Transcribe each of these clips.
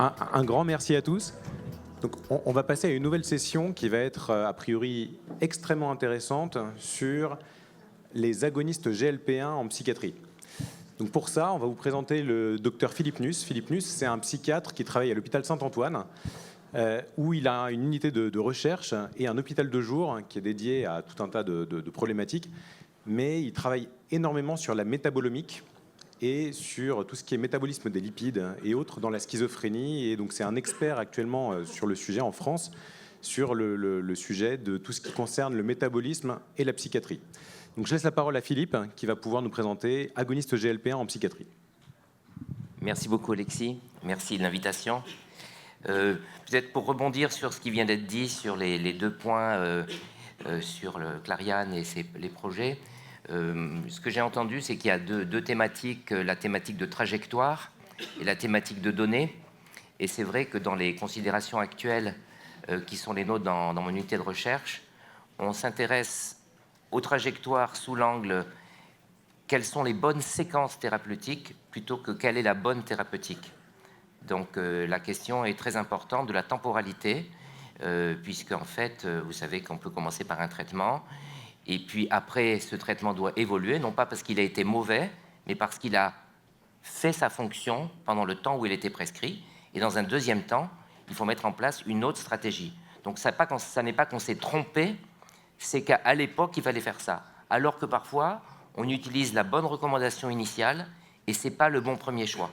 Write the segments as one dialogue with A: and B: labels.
A: Un grand merci à tous. Donc, on va passer à une nouvelle session qui va être a priori extrêmement intéressante sur les agonistes GLP-1 en psychiatrie. Donc pour ça, on va vous présenter le docteur Philippe Nuss. Philippe Nuss, c'est un psychiatre qui travaille à l'hôpital Saint-Antoine, où il a une unité de recherche et un hôpital de jour qui est dédié à tout un tas de problématiques. Mais il travaille énormément sur la métabolomique et sur tout ce qui est métabolisme des lipides et autres dans la schizophrénie. Et donc c'est un expert actuellement sur le sujet en France, sur le sujet de tout ce qui concerne le métabolisme et la psychiatrie. Donc je laisse la parole à Philippe qui va pouvoir nous présenter agoniste GLP-1 en psychiatrie.
B: Merci beaucoup Alexis, merci de l'invitation. Peut-être pour rebondir sur ce qui vient d'être dit sur les deux points sur le Clariane et les projets, ce que j'ai entendu, c'est qu'il y a deux thématiques, la thématique de trajectoire et la thématique de données. Et c'est vrai que dans les considérations actuelles qui sont les nôtres dans mon unité de recherche, on s'intéresse aux trajectoires sous l'angle quelles sont les bonnes séquences thérapeutiques plutôt que quelle est la bonne thérapeutique. Donc la question est très importante de la temporalité, puisque en fait, vous savez qu'on peut commencer par un traitement, et puis après, ce traitement doit évoluer, non pas parce qu'il a été mauvais, mais parce qu'il a fait sa fonction pendant le temps où il était prescrit, et dans un deuxième temps, il faut mettre en place une autre stratégie. Donc ça n'est pas qu'on s'est trompé, c'est qu'à l'époque, il fallait faire ça, alors que parfois, on utilise la bonne recommandation initiale, et ce n'est pas le bon premier choix.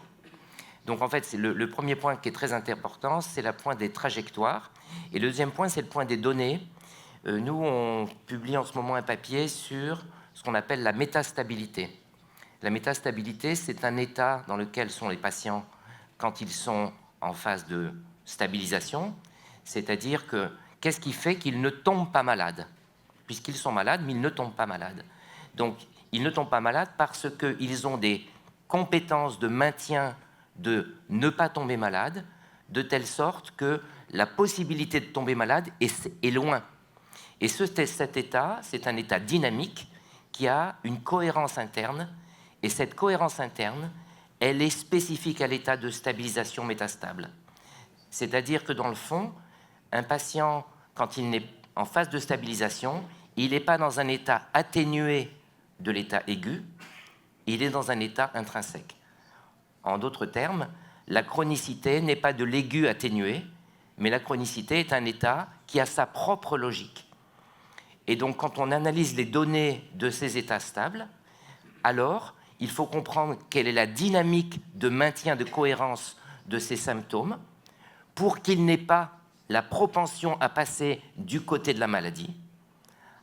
B: Donc en fait, c'est le premier point qui est très important, c'est le point des trajectoires. Et le deuxième point, c'est le point des données. Nous, on publie en ce moment un papier sur ce qu'on appelle la métastabilité. La métastabilité, c'est un état dans lequel sont les patients quand ils sont en phase de stabilisation, c'est-à-dire que qu'est-ce qui fait qu'ils ne tombent pas malades? Puisqu'ils sont malades, mais ils ne tombent pas malades. Donc, ils ne tombent pas malades parce qu'ils ont des compétences de maintien de ne pas tomber malade, de telle sorte que la possibilité de tomber malade est loin. Et cet état, c'est un état dynamique qui a une cohérence interne, et cette cohérence interne, elle est spécifique à l'état de stabilisation métastable. C'est-à-dire que dans le fond, un patient, quand il est en phase de stabilisation, il n'est pas dans un état atténué de l'état aigu, il est dans un état intrinsèque. En d'autres termes, la chronicité n'est pas de l'aigu atténué, mais la chronicité est un état qui a sa propre logique. Et donc, quand on analyse les données de ces états stables, alors, il faut comprendre quelle est la dynamique de maintien de cohérence de ces symptômes pour qu'il n'ait pas la propension à passer du côté de la maladie,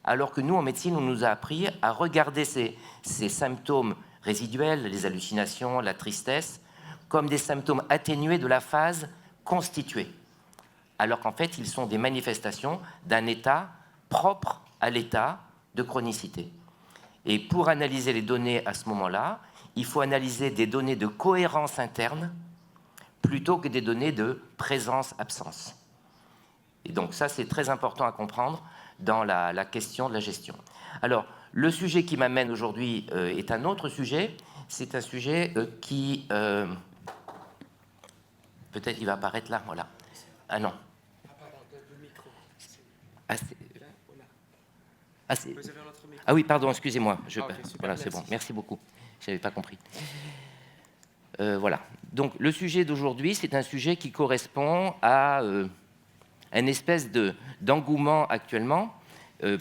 B: alors que nous, en médecine, on nous a appris à regarder ces symptômes résiduels, les hallucinations, la tristesse, comme des symptômes atténués de la phase constituée, alors qu'en fait, ils sont des manifestations d'un état propre à l'état de chronicité. Et pour analyser les données à ce moment-là, il faut analyser des données de cohérence interne plutôt que des données de présence-absence. Et donc ça, c'est très important à comprendre dans la question de la gestion. Alors, le sujet qui m'amène aujourd'hui est un autre sujet. C'est un sujet qui... peut-être il va apparaître là, voilà. Ah non. Ah oui, pardon, excusez-moi. Voilà, c'est bon, merci beaucoup. Je n'avais pas compris. Voilà. Donc, le sujet d'aujourd'hui, c'est un sujet qui correspond à une espèce d'engouement actuellement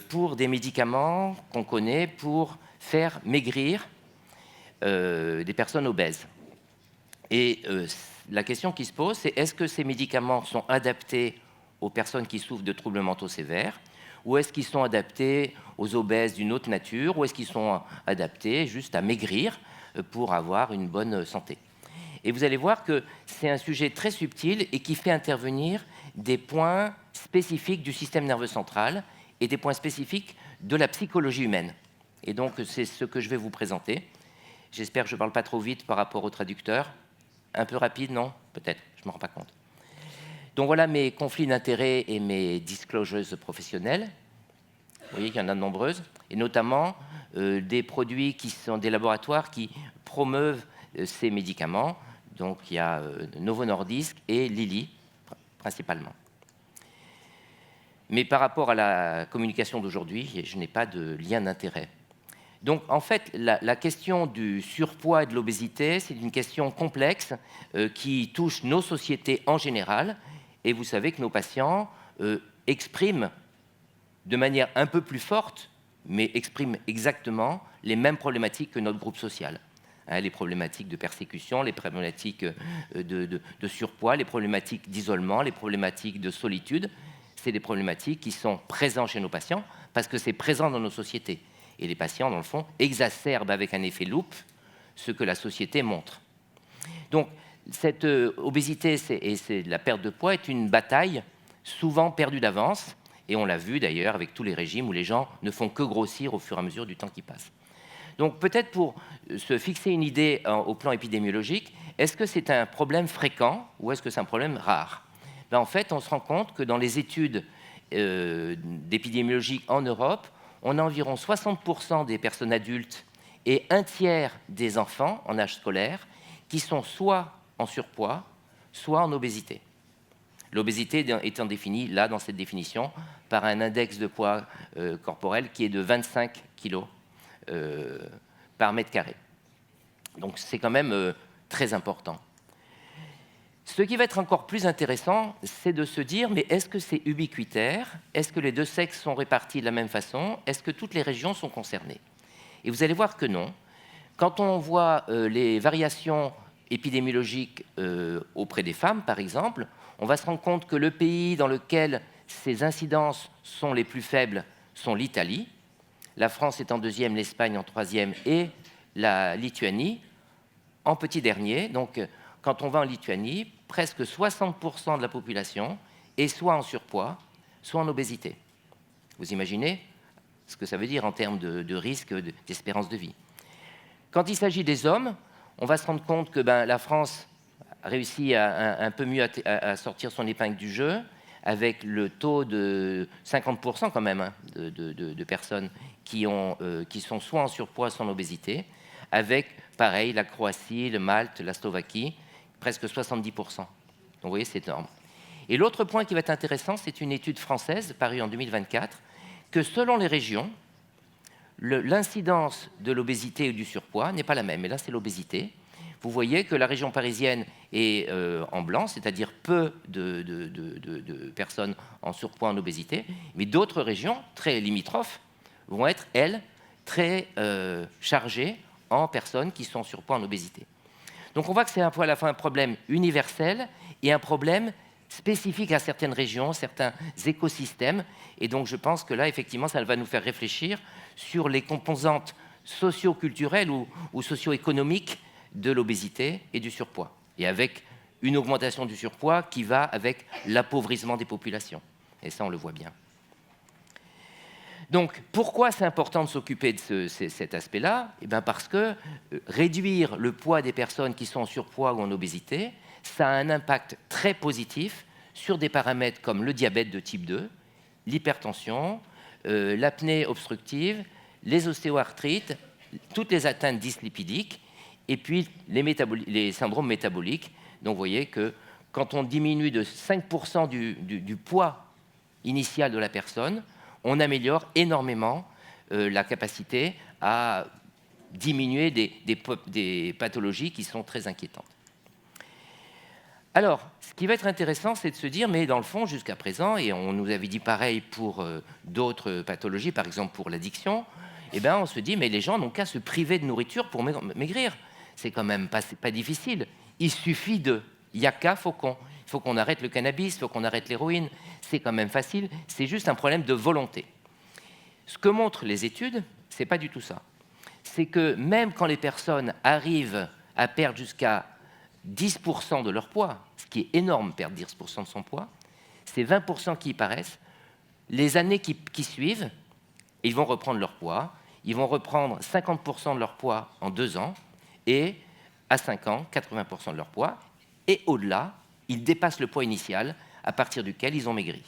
B: pour des médicaments qu'on connaît pour faire maigrir des personnes obèses. Et la question qui se pose, c'est est-ce que ces médicaments sont adaptés aux personnes qui souffrent de troubles mentaux sévères, ou est-ce qu'ils sont adaptés aux obèses d'une autre nature, ou est-ce qu'ils sont adaptés juste à maigrir pour avoir une bonne santé? Et vous allez voir que c'est un sujet très subtil et qui fait intervenir des points spécifiques du système nerveux central et des points spécifiques de la psychologie humaine. Et donc, c'est ce que je vais vous présenter. J'espère que je ne parle pas trop vite par rapport au traducteur. Un peu rapide, non? Peut-être, je ne me rends pas compte. Donc voilà mes conflits d'intérêts et mes disclosures professionnelles. Vous voyez qu'il y en a de nombreuses, et notamment des produits qui sont des laboratoires qui promeuvent ces médicaments. Donc il y a Novo Nordisk et Lilly, principalement. Mais par rapport à la communication d'aujourd'hui, je n'ai pas de lien d'intérêt. Donc en fait, la question du surpoids et de l'obésité, c'est une question complexe qui touche nos sociétés en général. Et vous savez que nos patients expriment de manière un peu plus forte, mais expriment exactement les mêmes problématiques que notre groupe social. Les problématiques de persécution, les problématiques de surpoids, les problématiques d'isolement, les problématiques de solitude. C'est des problématiques qui sont présentes chez nos patients parce que c'est présent dans nos sociétés. Et les patients, dans le fond, exacerbent avec un effet loupe ce que la société montre. Donc, cette obésité et la perte de poids est une bataille souvent perdue d'avance. Et on l'a vu d'ailleurs avec tous les régimes où les gens ne font que grossir au fur et à mesure du temps qui passe. Donc peut-être pour se fixer une idée au plan épidémiologique, est-ce que c'est un problème fréquent ou est-ce que c'est un problème rare? En fait, on se rend compte que dans les études d'épidémiologie en Europe, on a environ 60% des personnes adultes et un tiers des enfants en âge scolaire qui sont soit en surpoids, soit en obésité. L'obésité étant définie, là, dans cette définition, par un index de poids corporel qui est de 25 kg par mètre carré. Donc c'est quand même très important. Ce qui va être encore plus intéressant, c'est de se dire, mais est-ce que c'est ubiquitaire? Est-ce que les deux sexes sont répartis de la même façon? Est-ce que toutes les régions sont concernées? Et vous allez voir que non. Quand on voit les variations épidémiologiques auprès des femmes, par exemple, on va se rendre compte que le pays dans lequel ces incidences sont les plus faibles sont l'Italie. La France est en deuxième, l'Espagne en troisième et la Lituanie en petit dernier. Donc, quand on va en Lituanie, presque 60% de la population est soit en surpoids, soit en obésité. Vous imaginez ce que ça veut dire en termes de risque, d'espérance de vie. Quand il s'agit des hommes, on va se rendre compte que la France a réussi un peu mieux à sortir son épingle du jeu, avec le taux de 50% quand même de personnes qui sont soit en surpoids, soit en obésité, avec, pareil, la Croatie, le Malte, la Slovaquie, presque 70%. Donc vous voyez, c'est énorme. Et l'autre point qui va être intéressant, c'est une étude française parue en 2024, que selon les régions, l'incidence de l'obésité ou du surpoids n'est pas la même. Et là, c'est l'obésité. Vous voyez que la région parisienne est en blanc, c'est-à-dire peu de personnes en surpoids, en obésité, mais d'autres régions, très limitrophes, vont être, elles, très chargées en personnes qui sont en surpoids, en obésité. Donc on voit que c'est à la fois un problème universel et un problème spécifique à certaines régions, certains écosystèmes. Et donc je pense que là, effectivement, ça va nous faire réfléchir sur les composantes socio-culturelles ou socio-économiques de l'obésité et du surpoids. Et avec une augmentation du surpoids qui va avec l'appauvrissement des populations. Et ça, on le voit bien. Donc, pourquoi c'est important de s'occuper de cet aspect-là? Parce que réduire le poids des personnes qui sont en surpoids ou en obésité, ça a un impact très positif sur des paramètres comme le diabète de type 2, l'hypertension, l'apnée obstructive, les ostéoarthrites, toutes les atteintes dyslipidiques, et puis les syndromes métaboliques. Donc, vous voyez que quand on diminue de 5% du poids initial de la personne, on améliore énormément la capacité à diminuer des pathologies qui sont très inquiétantes. Alors, ce qui va être intéressant, c'est de se dire, mais dans le fond, jusqu'à présent, et on nous avait dit pareil pour d'autres pathologies, par exemple pour l'addiction, on se dit, mais les gens n'ont qu'à se priver de nourriture pour maigrir. C'est quand même pas difficile. Il suffit de... Il n'y a qu'à, il faut qu'on arrête le cannabis, il faut qu'on arrête l'héroïne. C'est quand même facile, c'est juste un problème de volonté. Ce que montrent les études, c'est pas du tout ça. C'est que même quand les personnes arrivent à perdre jusqu'à 10% de leur poids, ce qui est énorme, perdre 10% de son poids, c'est 20% qui y paraissent. Les années qui suivent, ils vont reprendre leur poids, ils vont reprendre 50% de leur poids en 2 ans, et à 5 ans, 80% de leur poids, et au-delà, ils dépassent le poids initial à partir duquel ils ont maigri.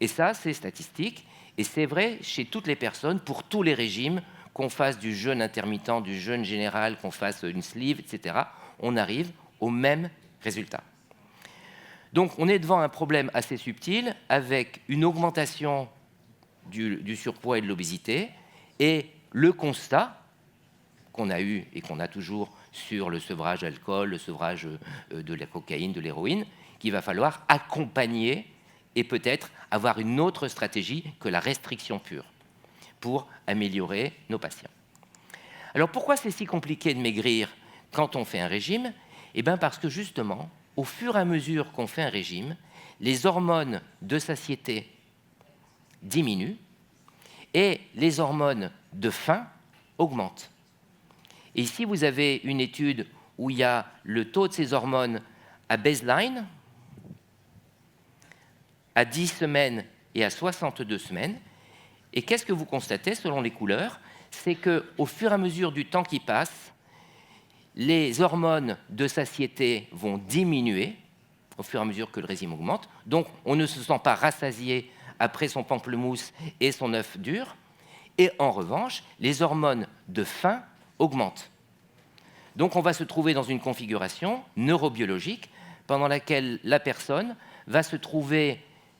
B: Et ça, c'est statistique, et c'est vrai chez toutes les personnes, pour tous les régimes, qu'on fasse du jeûne intermittent, du jeûne général, qu'on fasse une sleeve, etc., on arrive au même résultat. Donc on est devant un problème assez subtil avec une augmentation du surpoids et de l'obésité et le constat qu'on a eu et qu'on a toujours sur le sevrage d'alcool, le sevrage de la cocaïne, de l'héroïne, qu'il va falloir accompagner et peut-être avoir une autre stratégie que la restriction pure pour améliorer nos patients. Alors pourquoi c'est si compliqué de maigrir quand on fait un régime? Eh bien parce que justement, au fur et à mesure qu'on fait un régime, les hormones de satiété diminuent et les hormones de faim augmentent. Et ici, vous avez une étude où il y a le taux de ces hormones à baseline, à 10 semaines et à 62 semaines. Et qu'est-ce que vous constatez selon les couleurs? C'est qu'au fur et à mesure du temps qui passe, les hormones de satiété vont diminuer au fur et à mesure que le régime augmente. Donc, on ne se sent pas rassasié après son pamplemousse et son œuf dur. Et en revanche, les hormones de faim augmentent. Donc, on va se trouver dans une configuration neurobiologique pendant laquelle la personne va se trouver,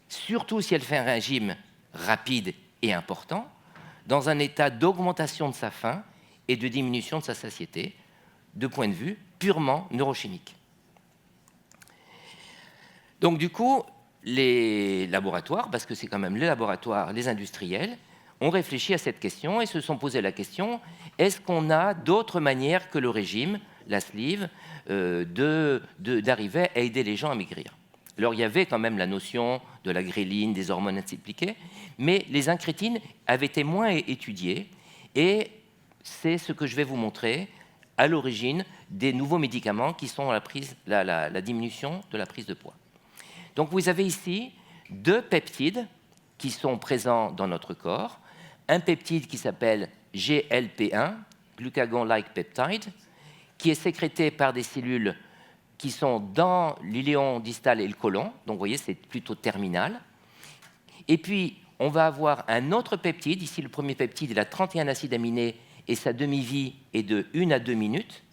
B: surtout si elle fait un régime rapide et important, dans un état d'augmentation de sa faim et de diminution de sa satiété, de point de vue purement neurochimique. Donc du coup, les laboratoires, parce que c'est quand même les laboratoires, les industriels, ont réfléchi à cette question et se sont posé la question, est-ce qu'on a d'autres manières que le régime, la sleeve, d'arriver à aider les gens à maigrir? Alors il y avait quand même la notion de la gréline, des hormones impliquées, mais les incrétines avaient été moins étudiées et c'est ce que je vais vous montrer à l'origine des nouveaux médicaments qui sont la diminution de la prise de poids. Donc vous avez ici deux peptides qui sont présents dans notre corps. Un peptide qui s'appelle GLP-1, glucagon-like peptide, qui est sécrété par des cellules qui sont dans l'iléon distal et le côlon. Donc vous voyez, c'est plutôt terminal. Et puis, on va avoir un autre peptide. Ici, le premier peptide, il a 31 acides aminés et sa demi-vie est de 1 à 2 minutes.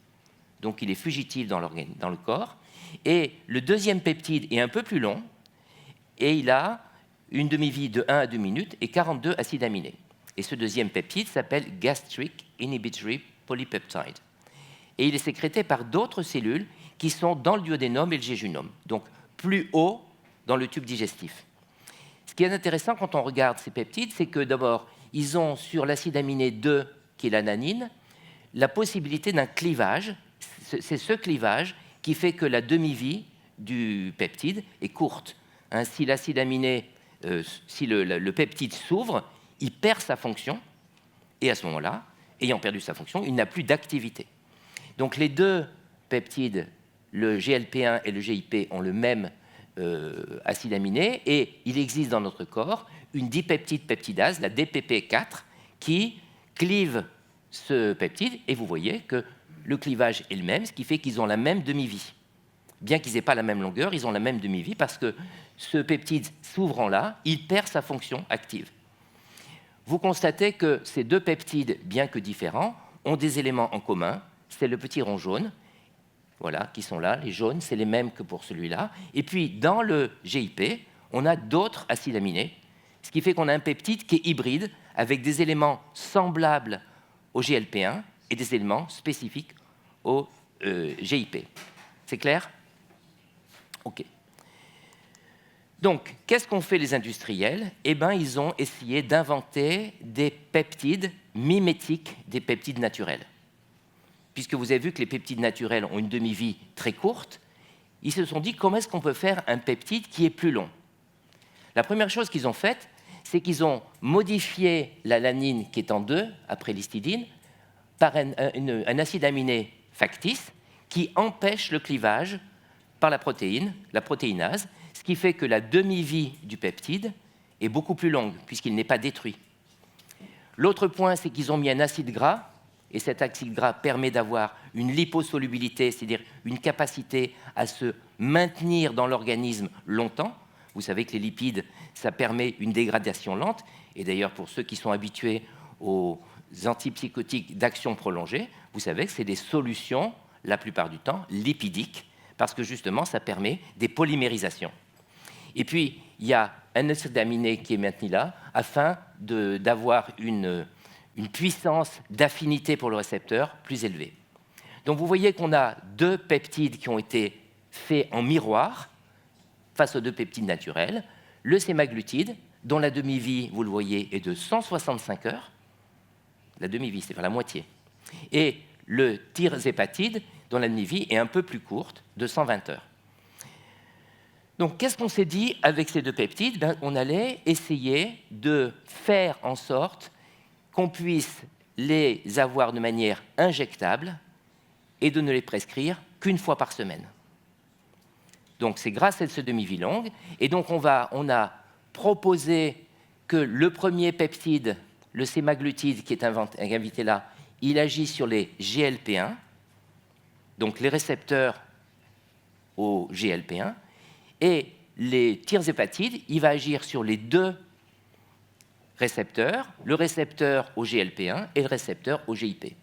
B: Donc il est fugitif dans le corps. Et le deuxième peptide est un peu plus long et il a une demi-vie de 1 à 2 minutes et 42 acides aminés. Et ce deuxième peptide s'appelle Gastric Inhibitory Polypeptide. Et il est sécrété par d'autres cellules qui sont dans le duodénum et le jéjunum, donc plus haut dans le tube digestif. Ce qui est intéressant quand on regarde ces peptides, c'est que d'abord, ils ont sur l'acide aminé 2, qui est l'ananine, la possibilité d'un clivage. C'est ce clivage qui fait que la demi-vie du peptide est courte. Si l'acide aminé, si le peptide s'ouvre, il perd sa fonction, et à ce moment-là, ayant perdu sa fonction, il n'a plus d'activité. Donc les deux peptides, le GLP-1 et le GIP, ont le même acide aminé, et il existe dans notre corps une dipeptide peptidase, la DPP4, qui clive ce peptide, et vous voyez que le clivage est le même, ce qui fait qu'ils ont la même demi-vie. Bien qu'ils n'aient pas la même longueur, ils ont la même demi-vie parce que ce peptide s'ouvrant là, il perd sa fonction active. Vous constatez que ces deux peptides, bien que différents, ont des éléments en commun. C'est le petit rond jaune, voilà, qui sont là. Les jaunes, c'est les mêmes que pour celui-là. Et puis, dans le GIP, on a d'autres acides aminés, ce qui fait qu'on a un peptide qui est hybride, avec des éléments semblables au GLP-1 et des éléments spécifiques au GIP. C'est clair? OK. Donc, qu'est-ce qu'ont fait les industriels? Eh bien, ils ont essayé d'inventer des peptides mimétiques des peptides naturels. Puisque vous avez vu que les peptides naturels ont une demi-vie très courte, ils se sont dit comment est-ce qu'on peut faire un peptide qui est plus long. La première chose qu'ils ont faite, c'est qu'ils ont modifié l'alanine qui est en 2 après l'histidine par un acide aminé factice qui empêche le clivage par la protéinase, ce qui fait que la demi-vie du peptide est beaucoup plus longue puisqu'il n'est pas détruit. L'autre point, c'est qu'ils ont mis un acide gras, et cet acide gras permet d'avoir une liposolubilité, c'est-à-dire une capacité à se maintenir dans l'organisme longtemps. Vous savez que les lipides, ça permet une dégradation lente, et d'ailleurs pour ceux qui sont habitués aux antipsychotiques d'action prolongée, vous savez que c'est des solutions, la plupart du temps, lipidiques, parce que justement, ça permet des polymérisations. Et puis, il y a un acide aminé qui est maintenu là, afin d'avoir une puissance d'affinité pour le récepteur plus élevée. Donc vous voyez qu'on a deux peptides qui ont été faits en miroir face aux deux peptides naturels. Le sémaglutide, dont la demi-vie, vous le voyez, est de 165 heures. La demi-vie, c'est-à-dire la moitié. Et le tirzépatide, dont la demi-vie est un peu plus courte, de 120 heures. Donc, qu'est-ce qu'on s'est dit avec ces deux peptides? On allait essayer de faire en sorte qu'on puisse les avoir de manière injectable et de ne les prescrire qu'une fois par semaine. Donc, c'est grâce à ce demi-vie longue. Et donc, on a proposé que le premier peptide, le sémaglutide qui est invité là, il agit sur les GLP-1, donc les récepteurs au GLP-1, et les tirzépatides, il va agir sur les deux récepteurs, le récepteur au GLP-1 et le récepteur au GIP.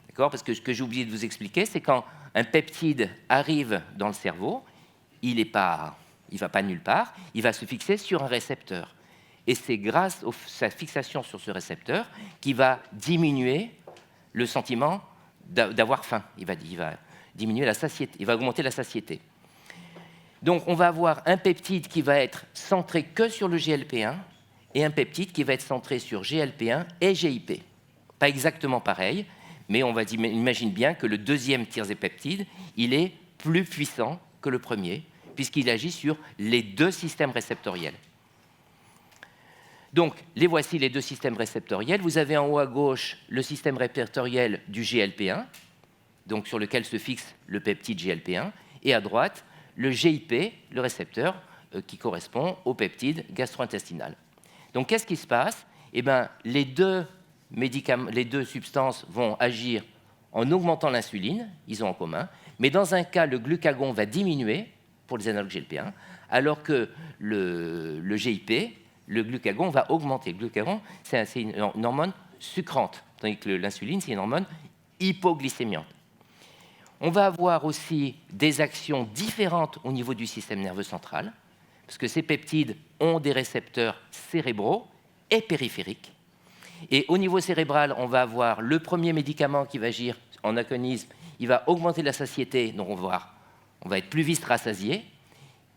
B: D'accord? Parce que ce que j'ai oublié de vous expliquer, c'est quand un peptide arrive dans le cerveau, il ne va pas nulle part, il va se fixer sur un récepteur. Et c'est grâce à sa fixation sur ce récepteur qu'il va diminuer le sentiment d'avoir faim. Il va diminuer la satiété, il va augmenter la satiété. Donc, on va avoir un peptide qui va être centré que sur le GLP-1 et un peptide qui va être centré sur GLP-1 et GIP. Pas exactement pareil, mais on imagine bien que le deuxième tirzépeptide, il est plus puissant que le premier, puisqu'il agit sur les deux systèmes réceptoriels. Donc, voici les deux systèmes réceptoriels. Vous avez en haut à gauche le système répertoriel du GLP-1, donc sur lequel se fixe le peptide GLP-1, et à droite, le GIP, le récepteur qui correspond au peptide gastro-intestinal. Donc, qu'est-ce qui se passe? Eh bien, les deux substances vont agir en augmentant l'insuline, ils ont en commun, mais dans un cas, le glucagon va diminuer pour les analogues GLP-1, alors que le GIP, le glucagon, va augmenter. Le glucagon, c'est une hormone sucrante, tandis que l'insuline, c'est une hormone hypoglycémiante. On va avoir aussi des actions différentes au niveau du système nerveux central, parce que ces peptides ont des récepteurs cérébraux et périphériques. Et au niveau cérébral, on va avoir le premier médicament qui va agir en agonisme, il va augmenter la satiété, donc on va être plus vite rassasié.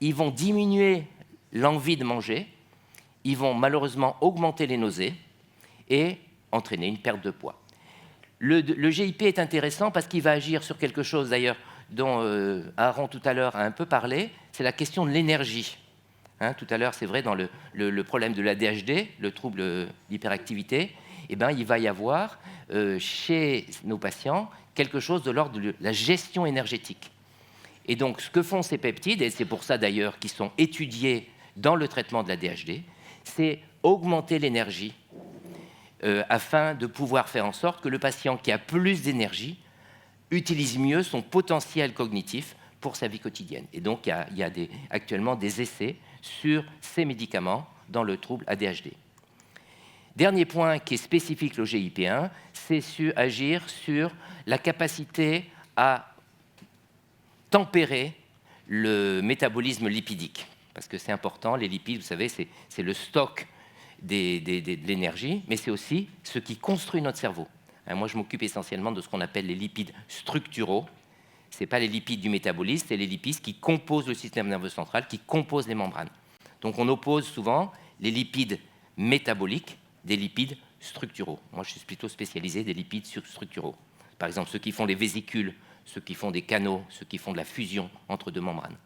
B: Ils vont diminuer l'envie de manger, ils vont malheureusement augmenter les nausées et entraîner une perte de poids. Le GIP est intéressant parce qu'il va agir sur quelque chose d'ailleurs dont Aaron tout à l'heure a un peu parlé, c'est la question de l'énergie. Tout à l'heure, c'est vrai, dans le problème de l'ADHD, le trouble d'hyperactivité, il va y avoir chez nos patients quelque chose de l'ordre de la gestion énergétique. Et donc, ce que font ces peptides, et c'est pour ça d'ailleurs qu'ils sont étudiés dans le traitement de l'ADHD, c'est augmenter l'énergie afin de pouvoir faire en sorte que le patient qui a plus d'énergie utilise mieux son potentiel cognitif pour sa vie quotidienne. Et donc, il y a actuellement des essais sur ces médicaments dans le trouble ADHD. Dernier point qui est spécifique au GIP1, c'est agir sur la capacité à tempérer le métabolisme lipidique. Parce que c'est important, les lipides, vous savez, c'est le stock de l'énergie, mais c'est aussi ce qui construit notre cerveau. Moi, je m'occupe essentiellement de ce qu'on appelle les lipides structuraux. Ce n'est pas les lipides du métabolisme, c'est les lipides qui composent le système nerveux central, qui composent les membranes. Donc, on oppose souvent les lipides métaboliques des lipides structuraux. Moi, je suis plutôt spécialisé des lipides structuraux. Par exemple, ceux qui font les vésicules, ceux qui font des canaux, ceux qui font de la fusion entre deux membranes.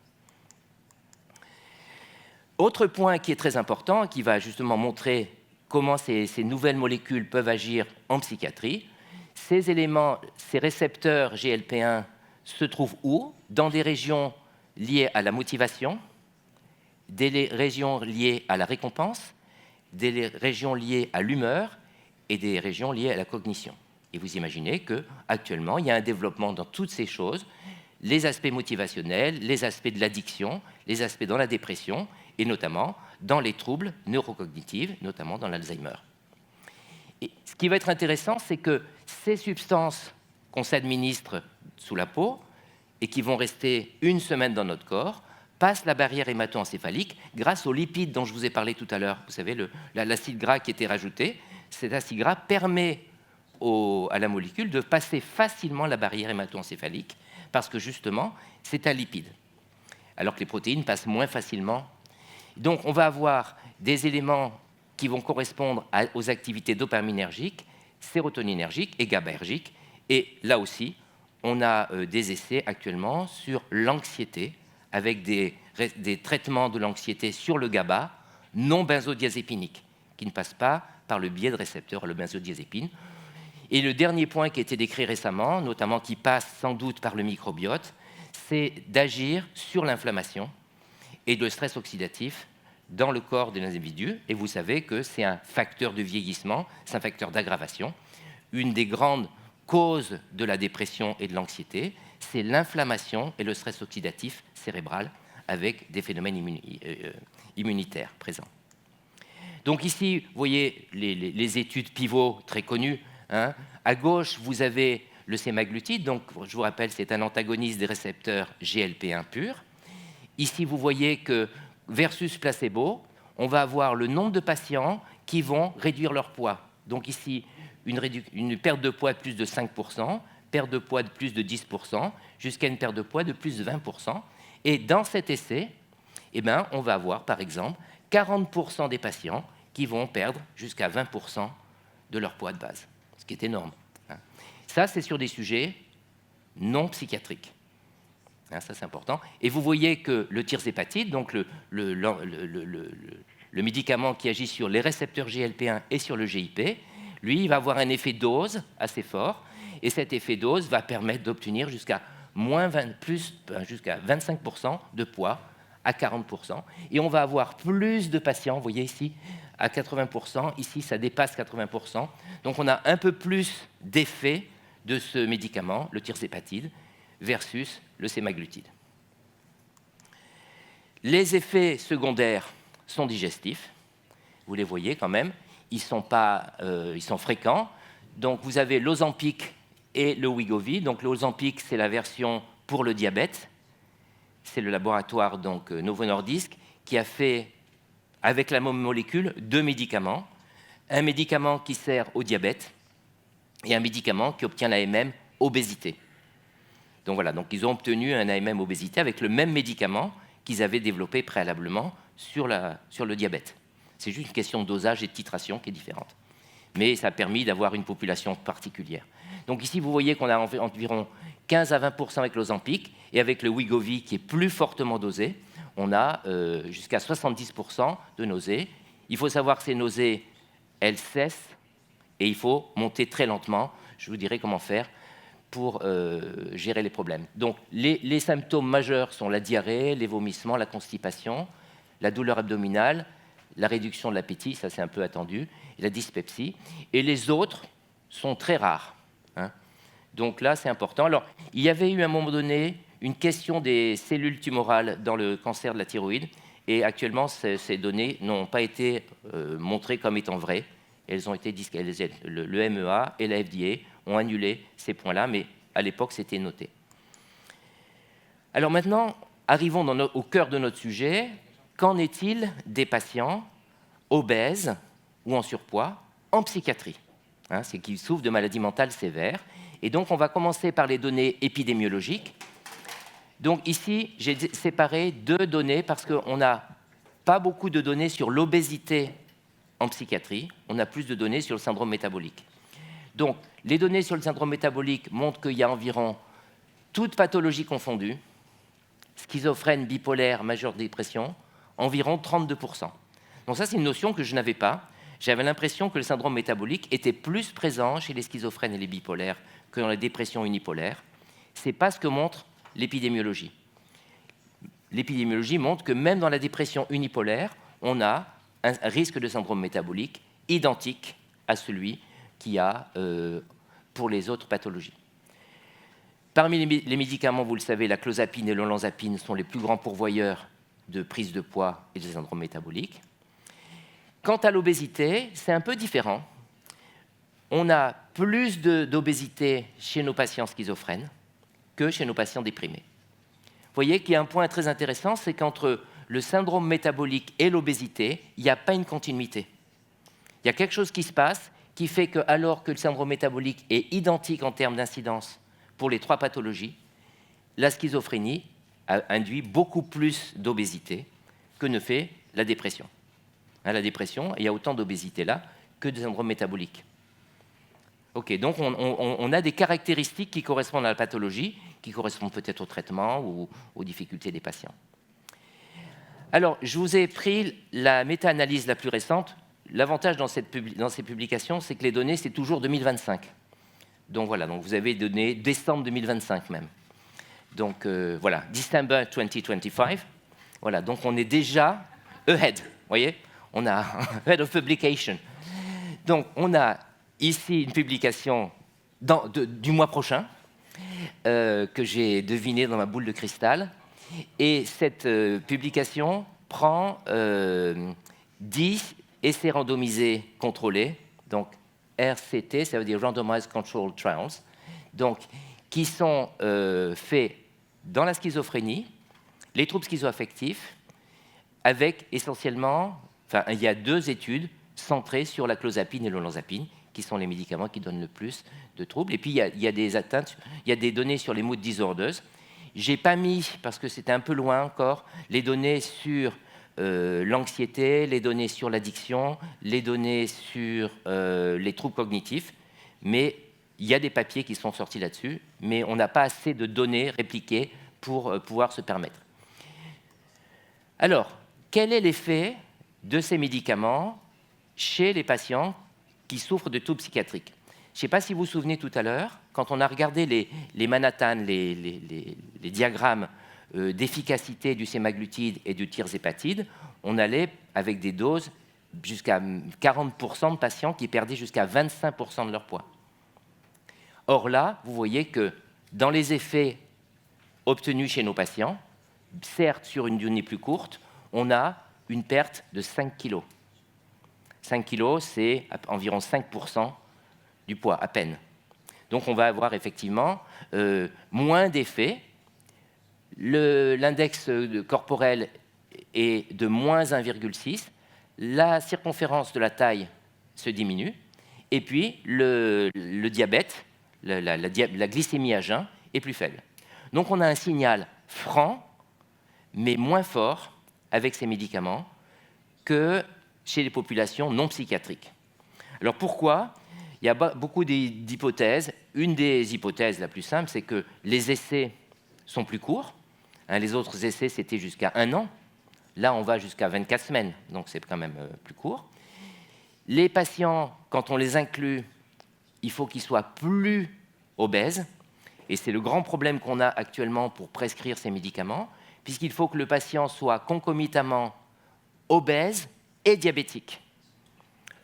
B: Autre point qui est très important, qui va justement montrer comment ces nouvelles molécules peuvent agir en psychiatrie, ces éléments, ces récepteurs GLP-1 se trouvent où? Dans des régions liées à la motivation, des régions liées à la récompense, des régions liées à l'humeur et des régions liées à la cognition. Et vous imaginez qu'actuellement, il y a un développement dans toutes ces choses, les aspects motivationnels, les aspects de l'addiction, les aspects dans la dépression, et notamment dans les troubles neurocognitifs, notamment dans l'Alzheimer. Et ce qui va être intéressant, c'est que ces substances qu'on s'administre sous la peau, et qui vont rester une semaine dans notre corps passent la barrière hémato-encéphalique grâce aux lipides dont je vous ai parlé tout à l'heure. Vous savez, l'acide gras qui était rajouté, cet acide gras permet à la molécule de passer facilement la barrière hémato-encéphalique parce que justement, c'est un lipide, alors que les protéines passent moins facilement. Donc, on va avoir des éléments qui vont correspondre aux activités dopaminergiques, sérotoninergiques et GABAergiques. Et là aussi, on a des essais actuellement sur l'anxiété, avec des traitements de l'anxiété sur le GABA non benzodiazépinique, qui ne passent pas par le biais de récepteurs à la benzodiazépine. Et le dernier point qui a été décrit récemment, notamment qui passe sans doute par le microbiote, c'est d'agir sur l'inflammation et le stress oxydatif dans le corps de l'individu. Et vous savez que c'est un facteur de vieillissement, c'est un facteur d'aggravation. Une des grandes causes de la dépression et de l'anxiété, c'est l'inflammation et le stress oxydatif cérébral avec des phénomènes immunitaires présents. Donc ici, vous voyez les études pivots très connues. Hein. À gauche, vous avez le sémaglutide. Donc, je vous rappelle, c'est un antagoniste des récepteurs GLP-1 purs. Ici, vous voyez que versus placebo, on va avoir le nombre de patients qui vont réduire leur poids. Donc ici, une perte de poids de plus de 5%, perte de poids de plus de 10%, jusqu'à une perte de poids de plus de 20%. Et dans cet essai, eh ben, on va avoir, par exemple, 40% des patients qui vont perdre jusqu'à 20% de leur poids de base, ce qui est énorme. Ça, c'est sur des sujets non psychiatriques. Ça, c'est important. Et vous voyez que le tirzépatide, donc le médicament qui agit sur les récepteurs GLP-1 et sur le GIP, lui, il va avoir un effet dose assez fort, et cet effet dose va permettre d'obtenir jusqu'à jusqu'à 25% de poids à 40%. Et on va avoir plus de patients, vous voyez ici, à 80%. Ici, ça dépasse 80%. Donc, on a un peu plus d'effet de ce médicament, le tirzépatide, versus le sémaglutide. Les effets secondaires sont digestifs. Vous les voyez quand même. Ils sont fréquents. Donc, vous avez l'Ozempic et le Wegovy. Donc, l'Ozempic, c'est la version pour le diabète. C'est le laboratoire donc, Novo Nordisk qui a fait, avec la même molécule, 2 médicaments. Un médicament qui sert au diabète et un médicament qui obtient l'AMM obésité. Donc voilà, donc ils ont obtenu un AMM obésité avec le même médicament qu'ils avaient développé préalablement sur le diabète. C'est juste une question de dosage et de titration qui est différente. Mais ça a permis d'avoir une population particulière. Donc ici, vous voyez qu'on a environ 15 à 20% avec l'Ozempic, et avec le Wegovy qui est plus fortement dosé, on a jusqu'à 70% de nausées. Il faut savoir que ces nausées, elles cessent, et il faut monter très lentement. Je vous dirai comment faire pour gérer les problèmes. Donc les symptômes majeurs sont la diarrhée, les vomissements, la constipation, la douleur abdominale, la réduction de l'appétit, ça c'est un peu attendu, et la dyspepsie. Et les autres sont très rares. Hein. Donc là, c'est important. Alors, il y avait eu à un moment donné une question des cellules tumorales dans le cancer de la thyroïde, et actuellement, ces données n'ont pas été montrées comme étant vraies. Elles ont été disqualifiées. Le MEA et la FDA ont annulé ces points-là, mais à l'époque, c'était noté. Alors maintenant, arrivons au cœur de notre sujet. Qu'en est-il des patients obèses ou en surpoids en psychiatrie, c'est qu'ils souffrent de maladies mentales sévères. Et donc, on va commencer par les données épidémiologiques. Donc ici, j'ai séparé 2 données parce qu'on n'a pas beaucoup de données sur l'obésité en psychiatrie. On a plus de données sur le syndrome métabolique. Donc, les données sur le syndrome métabolique montrent qu'il y a environ, toutes pathologies confondues, schizophrène, bipolaire, majeure dépression, environ 32%. Donc ça, c'est une notion que je n'avais pas. J'avais l'impression que le syndrome métabolique était plus présent chez les schizophrènes et les bipolaires que dans la dépression unipolaire. Ce n'est pas ce que montre l'épidémiologie. L'épidémiologie montre que même dans la dépression unipolaire, on a un risque de syndrome métabolique identique à celui qu'il y a pour les autres pathologies. Parmi les médicaments, vous le savez, la clozapine et l'olanzapine sont les plus grands pourvoyeurs de prise de poids et de syndrome métabolique. Quant à l'obésité, c'est un peu différent. On a plus d'obésité chez nos patients schizophrènes, que chez nos patients déprimés. Vous voyez qu'il y a un point très intéressant, c'est qu'entre le syndrome métabolique et l'obésité, il n'y a pas une continuité. Il y a quelque chose qui se passe qui fait que, alors que le syndrome métabolique est identique en termes d'incidence pour les 3 pathologies, la schizophrénie induit beaucoup plus d'obésité que ne fait la dépression. La dépression, il y a autant d'obésité là que de syndrome métabolique. Ok, donc on a des caractéristiques qui correspondent à la pathologie, qui correspondent peut-être au traitement ou aux difficultés des patients. Alors, je vous ai pris la méta-analyse la plus récente. L'avantage dans ces publications, c'est que les données, c'est toujours 2025. Donc voilà, donc vous avez des données décembre 2025 même. Donc voilà, December 2025. Voilà, donc on est déjà ahead, vous voyez, on a ahead of publication. Donc on a ici une publication du mois prochain que j'ai devinée dans ma boule de cristal. Et cette publication prend 10 essais randomisés contrôlés, donc RCT, ça veut dire Randomized Controlled Trials, donc, qui sont faits dans la schizophrénie, les troubles schizoaffectifs, avec essentiellement, enfin, il y a 2 études centrées sur la clozapine et l'olanzapine, qui sont les médicaments qui donnent le plus de troubles. Et puis, il y a des atteintes, il y a des données sur les mood disorders. Je n'ai pas mis, parce que c'était un peu loin encore, les données sur l'anxiété, les données sur l'addiction, les données sur les troubles cognitifs, mais il y a des papiers qui sont sortis là-dessus, mais on n'a pas assez de données répliquées pour pouvoir se permettre. Alors, quel est l'effet de ces médicaments chez les patients qui souffrent de troubles psychiatriques? Je ne sais pas si vous vous souvenez tout à l'heure, quand on a regardé les Manhattan, les diagrammes d'efficacité du sémaglutide et du tirzépatide, on allait avec des doses jusqu'à 40% de patients qui perdaient jusqu'à 25% de leur poids. Or là, vous voyez que dans les effets obtenus chez nos patients, certes sur une durée plus courte, on a une perte de 5 kg. 5 kg, c'est environ 5% du poids, à peine. Donc on va avoir effectivement moins d'effets. L'index corporel est de moins 1,6. La circonférence de la taille se diminue. Et puis le diabète, la glycémie à jeun est plus faible. Donc on a un signal franc, mais moins fort avec ces médicaments que chez les populations non psychiatriques. Alors pourquoi ? Il y a beaucoup d'hypothèses. Une des hypothèses la plus simple, c'est que les essais sont plus courts. Les autres essais, c'était jusqu'à 1 an. Là, on va jusqu'à 24 semaines, donc c'est quand même plus court. Les patients, quand on les inclut, il faut qu'ils soient plus obèses. Et c'est le grand problème qu'on a actuellement pour prescrire ces médicaments, puisqu'il faut que le patient soit concomitamment obèse et diabétique.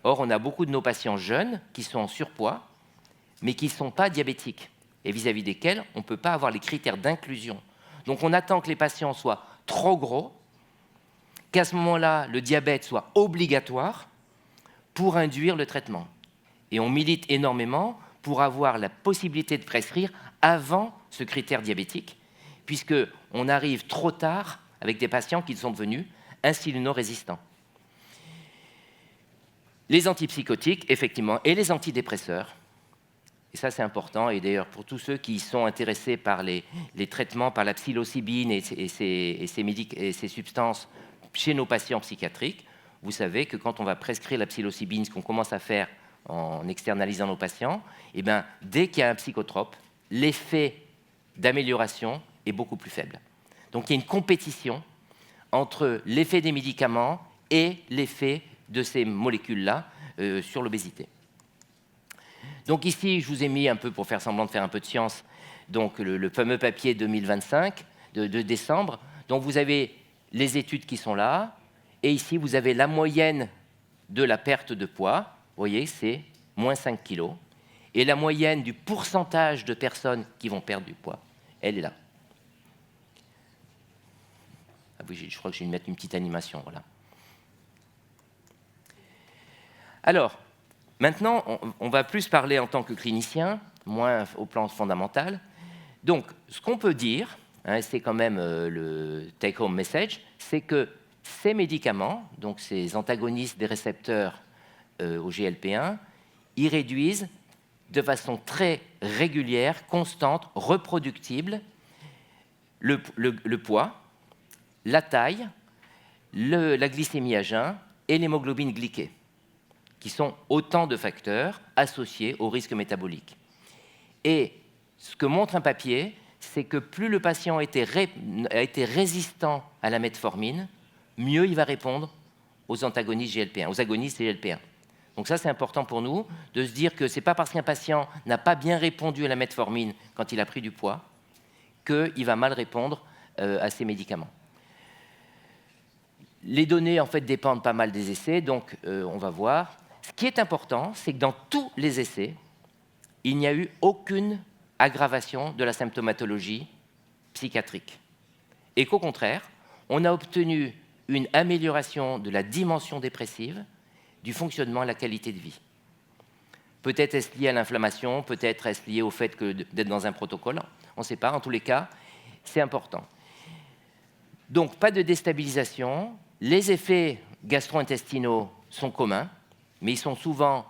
B: Or, on a beaucoup de nos patients jeunes qui sont en surpoids, mais qui ne sont pas diabétiques, et vis-à-vis desquels on ne peut pas avoir les critères d'inclusion. Donc, on attend que les patients soient trop gros, qu'à ce moment-là, le diabète soit obligatoire pour induire le traitement. Et on milite énormément pour avoir la possibilité de prescrire avant ce critère diabétique, puisqu'on arrive trop tard avec des patients qui sont devenus insulino-résistants. Les antipsychotiques, effectivement, et les antidépresseurs. Et ça, c'est important. Et d'ailleurs, pour tous ceux qui sont intéressés par les traitements, par la psilocybine et ces substances chez nos patients psychiatriques, vous savez que quand on va prescrire la psilocybine, ce qu'on commence à faire en externalisant nos patients, eh bien, dès qu'il y a un psychotrope, l'effet d'amélioration est beaucoup plus faible. Donc, il y a une compétition entre l'effet des médicaments et l'effet de ces molécules-là sur l'obésité. Donc ici, je vous ai mis un peu, pour faire semblant de faire un peu de science, donc le fameux papier 2025 de décembre. Donc vous avez les études qui sont là, et ici, vous avez la moyenne de la perte de poids. Vous voyez, c'est moins 5 kg. Et la moyenne du pourcentage de personnes qui vont perdre du poids, elle est là. Ah oui, je crois que je vais mettre une petite animation, voilà. Alors, maintenant, on va plus parler en tant que clinicien, moins au plan fondamental. Donc, ce qu'on peut dire, hein, c'est quand même le take-home message, c'est que ces médicaments, donc ces antagonistes des récepteurs au GLP-1, ils réduisent de façon très régulière, constante, reproductible, le poids, la taille, la glycémie à jeun et l'hémoglobine glyquée, qui sont autant de facteurs associés au risque métabolique. Et ce que montre un papier, c'est que plus le patient a été résistant à la metformine, mieux il va répondre aux antagonistes GLP-1, aux agonistes GLP-1. Donc ça, c'est important pour nous de se dire que ce n'est pas parce qu'un patient n'a pas bien répondu à la metformine quand il a pris du poids qu'il va mal répondre à ces médicaments. Les données, en fait, dépendent pas mal des essais, donc on va voir. Ce qui est important, c'est que dans tous les essais, il n'y a eu aucune aggravation de la symptomatologie psychiatrique. Et qu'au contraire, on a obtenu une amélioration de la dimension dépressive, du fonctionnement à la qualité de vie. Peut-être est-ce lié à l'inflammation, peut-être est-ce lié au fait d'être dans un protocole, on ne sait pas, en tous les cas, c'est important. Donc, pas de déstabilisation, les effets gastro-intestinaux sont communs, mais ils sont souvent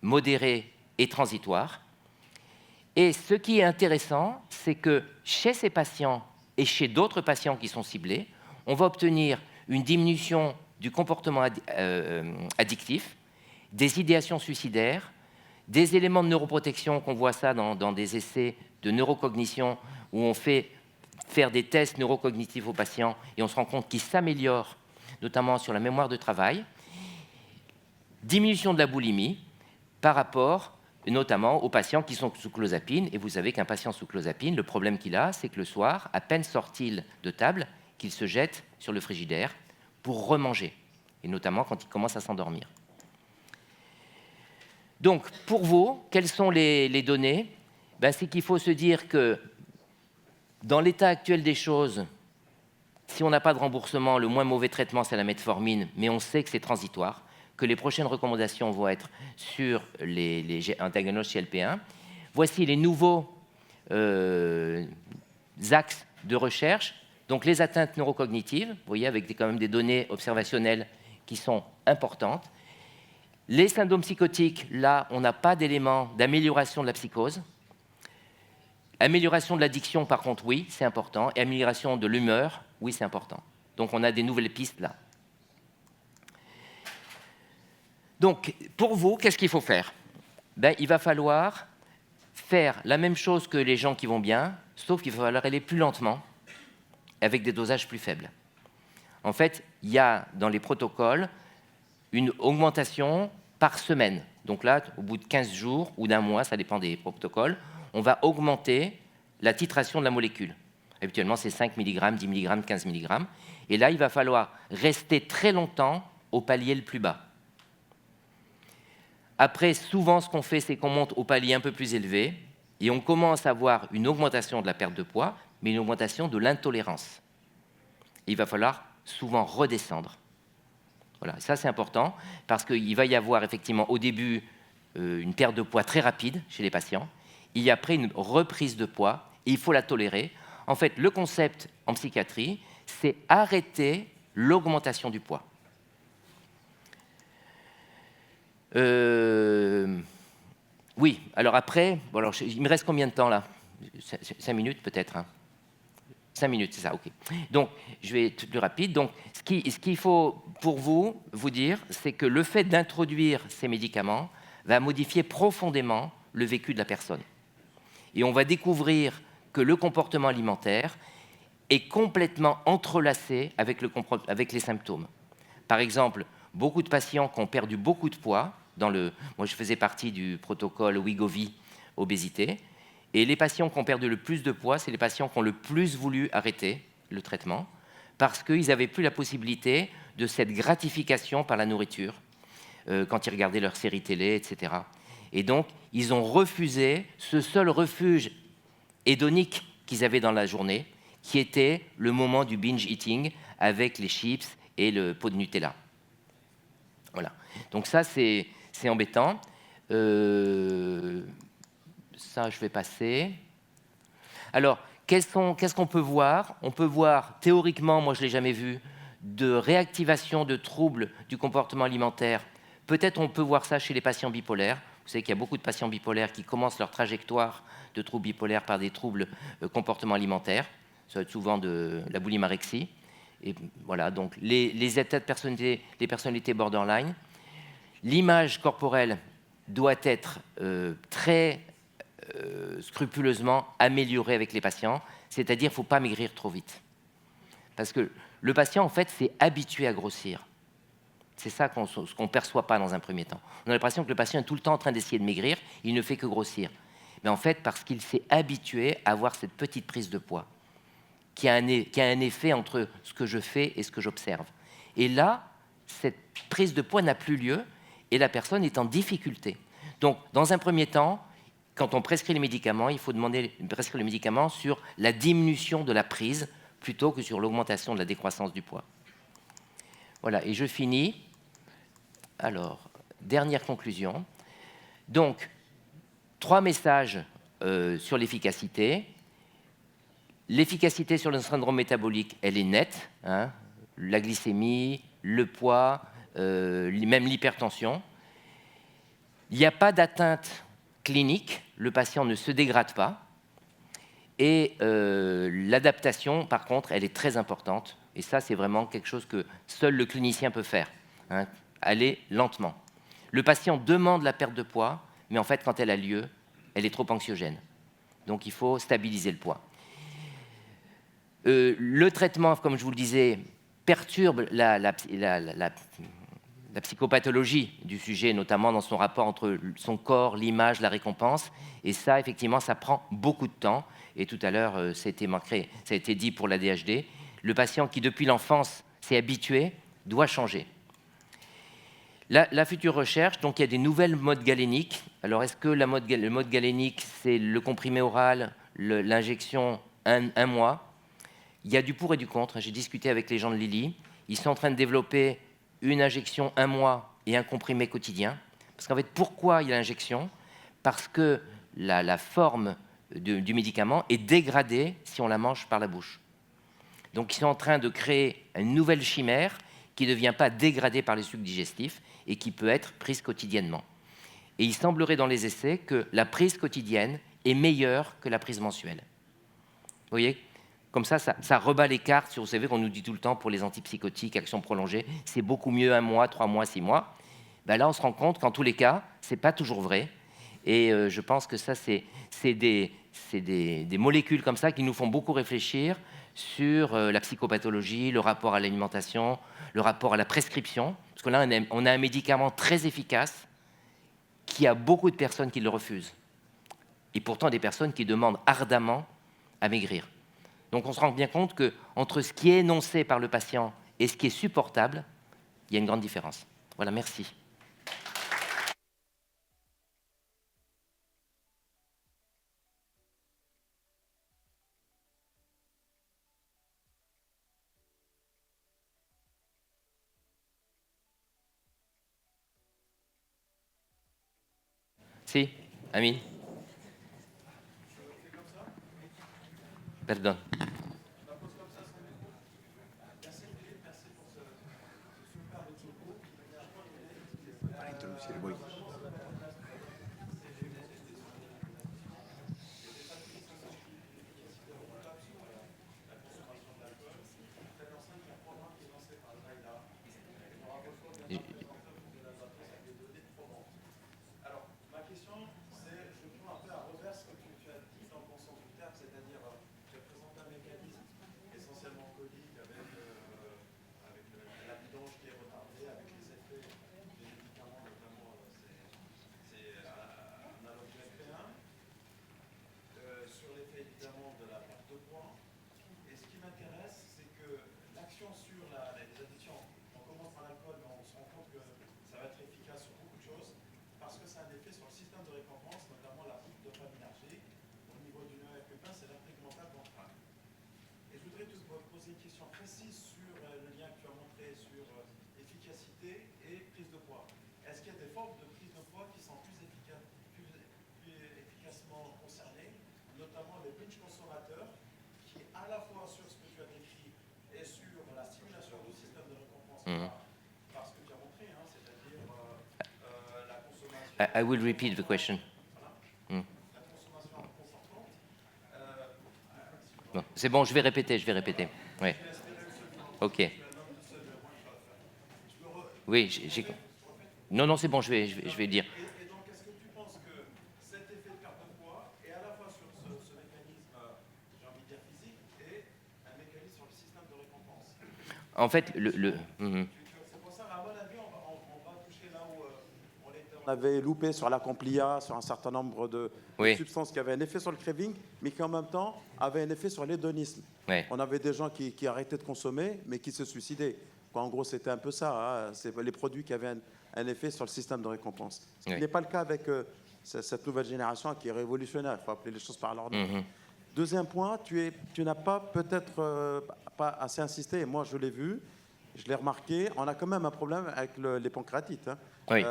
B: modérés et transitoires. Et ce qui est intéressant, c'est que chez ces patients et chez d'autres patients qui sont ciblés, on va obtenir une diminution du comportement addictif, des idéations suicidaires, des éléments de neuroprotection, qu'on voit ça dans des essais de neurocognition où on fait faire des tests neurocognitifs aux patients et on se rend compte qu'ils s'améliorent, notamment sur la mémoire de travail. Diminution de la boulimie par rapport notamment aux patients qui sont sous clozapine. Et vous savez qu'un patient sous clozapine, le problème qu'il a, c'est que le soir, à peine sort-il de table, qu'il se jette sur le frigidaire pour remanger, et notamment quand il commence à s'endormir. Donc, pour vous, quelles sont les données ? C'est qu'il faut se dire que dans l'état actuel des choses, si on n'a pas de remboursement, le moins mauvais traitement, c'est la metformine, mais on sait que c'est transitoire, que les prochaines recommandations vont être sur les antagonistes GLP-1. Voici les nouveaux axes de recherche. Donc les atteintes neurocognitives, vous voyez, avec quand même des données observationnelles qui sont importantes. Les syndromes psychotiques, là, on n'a pas d'éléments d'amélioration de la psychose. Amélioration de l'addiction, par contre, oui, c'est important. Et amélioration de l'humeur, oui, c'est important. Donc on a des nouvelles pistes là. Donc, pour vous, qu'est-ce qu'il faut faire ? Il va falloir faire la même chose que les gens qui vont bien, sauf qu'il va falloir aller plus lentement, avec des dosages plus faibles. En fait, il y a dans les protocoles une augmentation par semaine. Donc là, au bout de 15 jours ou d'un mois, ça dépend des protocoles, on va augmenter la titration de la molécule. Habituellement, c'est 5 mg, 10 mg, 15 mg. Et là, il va falloir rester très longtemps au palier le plus bas. Après, souvent, ce qu'on fait, c'est qu'on monte au palier un peu plus élevé et on commence à avoir une augmentation de la perte de poids, mais une augmentation de l'intolérance. Il va falloir souvent redescendre. Voilà, ça c'est important parce qu'il va y avoir effectivement au début une perte de poids très rapide chez les patients. Il y a après une reprise de poids et il faut la tolérer. En fait, le concept en psychiatrie, c'est arrêter l'augmentation du poids. Oui, alors après, bon, alors, il me reste combien de temps là ? 5 minutes peut-être, hein. 5 minutes, c'est ça, ok. Donc, je vais être plus rapide. Donc, ce qu'il faut pour vous dire, c'est que le fait d'introduire ces médicaments va modifier profondément le vécu de la personne. Et on va découvrir que le comportement alimentaire est complètement entrelacé avec les symptômes. Par exemple, beaucoup de patients qui ont perdu beaucoup de poids, moi je faisais partie du protocole Wegovy obésité, et les patients qui ont perdu le plus de poids, c'est les patients qui ont le plus voulu arrêter le traitement, parce qu'ils n'avaient plus la possibilité de cette gratification par la nourriture, quand ils regardaient leur série télé, etc. Et donc, ils ont refusé ce seul refuge hédonique qu'ils avaient dans la journée, qui était le moment du binge eating avec les chips et le pot de Nutella. Voilà. Donc ça, c'est embêtant. Ça, je vais passer. Alors, qu'est-ce qu'on peut voir? On peut voir, théoriquement, moi je ne l'ai jamais vu, de réactivation de troubles du comportement alimentaire. Peut-être on peut voir ça chez les patients bipolaires. Vous savez qu'il y a beaucoup de patients bipolaires qui commencent leur trajectoire de troubles bipolaires par des troubles comportement alimentaires. Ça va être souvent de la boulimorexie. Et voilà, donc les états de personnalité, les personnalités borderline. L'image corporelle doit être très scrupuleusement améliorée avec les patients, c'est-à-dire qu'il ne faut pas maigrir trop vite. Parce que le patient, en fait, s'est habitué à grossir. C'est ça qu'on ne perçoit pas dans un premier temps. On a l'impression que le patient est tout le temps en train d'essayer de maigrir, il ne fait que grossir. Mais en fait, parce qu'il s'est habitué à avoir cette petite prise de poids, qui a un effet entre ce que je fais et ce que j'observe. Et là, cette prise de poids n'a plus lieu et la personne est en difficulté. Donc, dans un premier temps, quand on prescrit les médicaments, il faut demander de prescrire les médicaments sur la diminution de la prise plutôt que sur l'augmentation de la décroissance du poids. Voilà, et je finis. Alors, dernière conclusion. Donc, 3 messages sur l'efficacité. L'efficacité sur le syndrome métabolique, elle est nette. Hein, la glycémie, le poids, même l'hypertension. Il n'y a pas d'atteinte clinique, le patient ne se dégrade pas. Et l'adaptation, par contre, elle est très importante. Et ça, c'est vraiment quelque chose que seul le clinicien peut faire. Hein, aller lentement. Le patient demande la perte de poids, mais en fait, quand elle a lieu, elle est trop anxiogène. Donc, il faut stabiliser le poids. Le traitement, comme je vous le disais, perturbe la psychopathologie du sujet, notamment dans son rapport entre son corps, l'image, la récompense. Et ça, effectivement, ça prend beaucoup de temps. Et tout à l'heure, ça a été dit pour l'ADHD. Le patient qui, depuis l'enfance, s'est habitué, doit changer. La future recherche, donc il y a des nouvelles modes galéniques. Alors, est-ce que le mode galénique, c'est le comprimé oral, l'injection un mois? Il y a du pour et du contre. J'ai discuté avec les gens de Lilly. Ils sont en train de développer une injection un mois et un comprimé quotidien. Parce qu'en fait, pourquoi il y a l'injection? Parce que la forme du médicament est dégradée si on la mange par la bouche. Donc, ils sont en train de créer une nouvelle chimère qui ne devient pas dégradée par les sucs digestifs et qui peut être prise quotidiennement. Et il semblerait dans les essais que la prise quotidienne est meilleure que la prise mensuelle. Vous voyez? Comme ça rebat les cartes. Vous savez qu'on nous dit tout le temps pour les antipsychotiques, action prolongée, c'est beaucoup mieux 1 mois, 3 mois, 6 mois. Ben là, on se rend compte qu'en tous les cas, ce n'est pas toujours vrai. Et je pense que ça, c'est des molécules comme ça qui nous font beaucoup réfléchir sur la psychopathologie, le rapport à l'alimentation, le rapport à la prescription. Parce que là, on a un médicament très efficace qui a beaucoup de personnes qui le refusent. Et pourtant, des personnes qui demandent ardemment à maigrir. Donc on se rend bien compte qu'entre ce qui est énoncé par le patient et ce qui est supportable, il y a une grande différence. Voilà, merci. Si, Amine. Pardon.
C: notamment les binge consommateurs à la fois sur ce que tu as décrit et sur la stimulation du système de récompense par ce que tu as montré, hein, c'est-à-dire la consommation.
B: I will repeat the question.
C: La consommation confortante.
B: Bon, c'est bon, je vais répéter. Oui. Ok. Oui, non, c'est bon, je vais dire.
C: Et donc, est-ce que tu penses que cet effet de perte de poids est à la fois sur ce mécanisme, j'ai envie de dire physique, et un mécanisme sur le système de récompense?
B: En fait,
C: C'est pour ça, à mon avis, on va toucher là où on avait loupé sur la complia, sur un certain nombre de substances qui avaient un effet sur le craving, mais qui en même temps avaient un effet sur l'hédonisme.
B: Ouais.
C: On avait des gens qui arrêtaient de consommer, mais qui se suicidaient. En gros, c'était un peu ça. Hein. C'est les produits qui avaient un effet sur le système de récompense. Ce qui n'est pas le cas avec cette nouvelle génération qui est révolutionnaire. Il faut appeler les choses par leur nom. Deuxième point, tu n'as pas peut-être pas assez insisté, et moi je l'ai vu, je l'ai remarqué, on a quand même un problème avec les pancréatites. Hein.
B: Oui.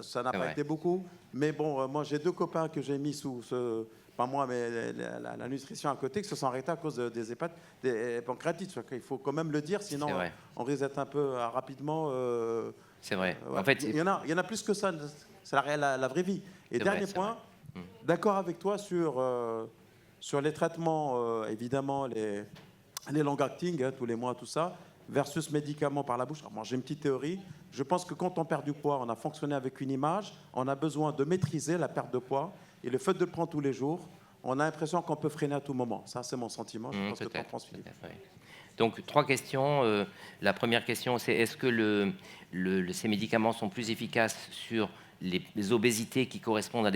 C: Ça n'a pas été beaucoup, mais bon, moi j'ai 2 copains que j'ai mis sous ce... Pas moi, mais la nutrition à côté, qui se sont arrêtés à cause des pancréatites. Il faut quand même le dire, sinon on risque d'être un peu rapidement...
B: c'est vrai.
C: Ouais.
B: En fait,
C: il y en a plus que ça, c'est la vraie vie. Et dernier point, d'accord avec toi sur les traitements, évidemment, les long-acting, tous les mois, tout ça, versus médicaments par la bouche. Alors, moi, j'ai une petite théorie. Je pense que quand on perd du poids, on a fonctionné avec une image, on a besoin de maîtriser la perte de poids. Et le fait de le prendre tous les jours, on a l'impression qu'on peut freiner à tout moment. Ça, c'est mon sentiment. Je pense que tu en penses, Philippe.
B: Donc, 3 questions. La première question, c'est est-ce que ces médicaments sont plus efficaces sur les obésités qui correspondent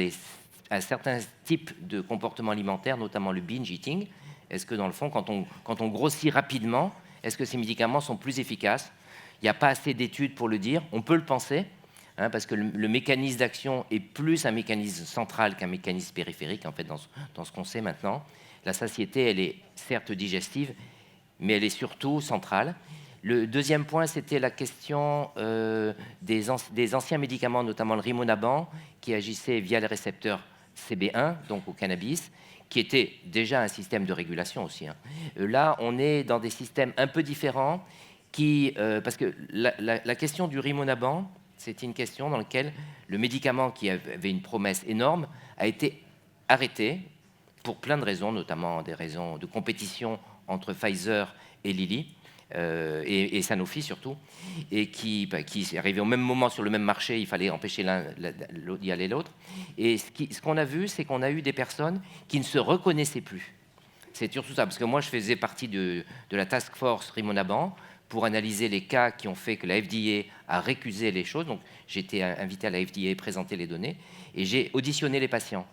B: à certains types de comportements alimentaires, notamment le binge eating? Est-ce que, dans le fond, quand on grossit rapidement, est-ce que ces médicaments sont plus efficaces? Il n'y a pas assez d'études pour le dire. On peut le penser. Parce que le mécanisme d'action est plus un mécanisme central qu'un mécanisme périphérique, en fait, dans ce qu'on sait maintenant. La satiété, elle est certes digestive, mais elle est surtout centrale. Le deuxième point, c'était la question des anciens médicaments, notamment le Rimonaban, qui agissait via le récepteur CB1, donc au cannabis, qui était déjà un système de régulation aussi. Hein. Là, on est dans des systèmes un peu différents, parce que la question du Rimonaban, c'est une question dans laquelle le médicament qui avait une promesse énorme a été arrêté pour plein de raisons, notamment des raisons de compétition entre Pfizer et Lilly, et Sanofi surtout, et qui est arrivé au même moment sur le même marché, il fallait empêcher l'un d'y aller l'autre. Et ce qu'on a vu, c'est qu'on a eu des personnes qui ne se reconnaissaient plus. C'est surtout ça, parce que moi je faisais partie de la task force Rimonaban, pour analyser les cas qui ont fait que la FDA a récusé les choses. Donc, j'ai été invité à la FDA à présenter les données et j'ai auditionné les patients.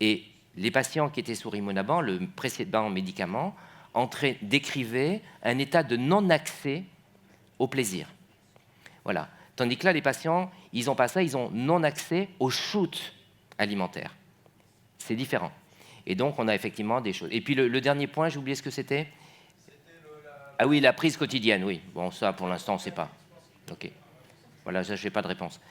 B: Et les patients qui étaient sous Rimonaban, le précédent médicament, décrivaient un état de non-accès au plaisir. Voilà. Tandis que là, les patients, ils n'ont pas ça, ils ont non-accès au shoot alimentaire. C'est différent. Et donc, on a effectivement des choses. Et puis, le dernier point, j'ai oublié ce que c'était. Ah oui, la prise quotidienne, oui. Bon, ça, pour l'instant, on ne sait pas. OK. Voilà, ça, je n'ai pas de réponse.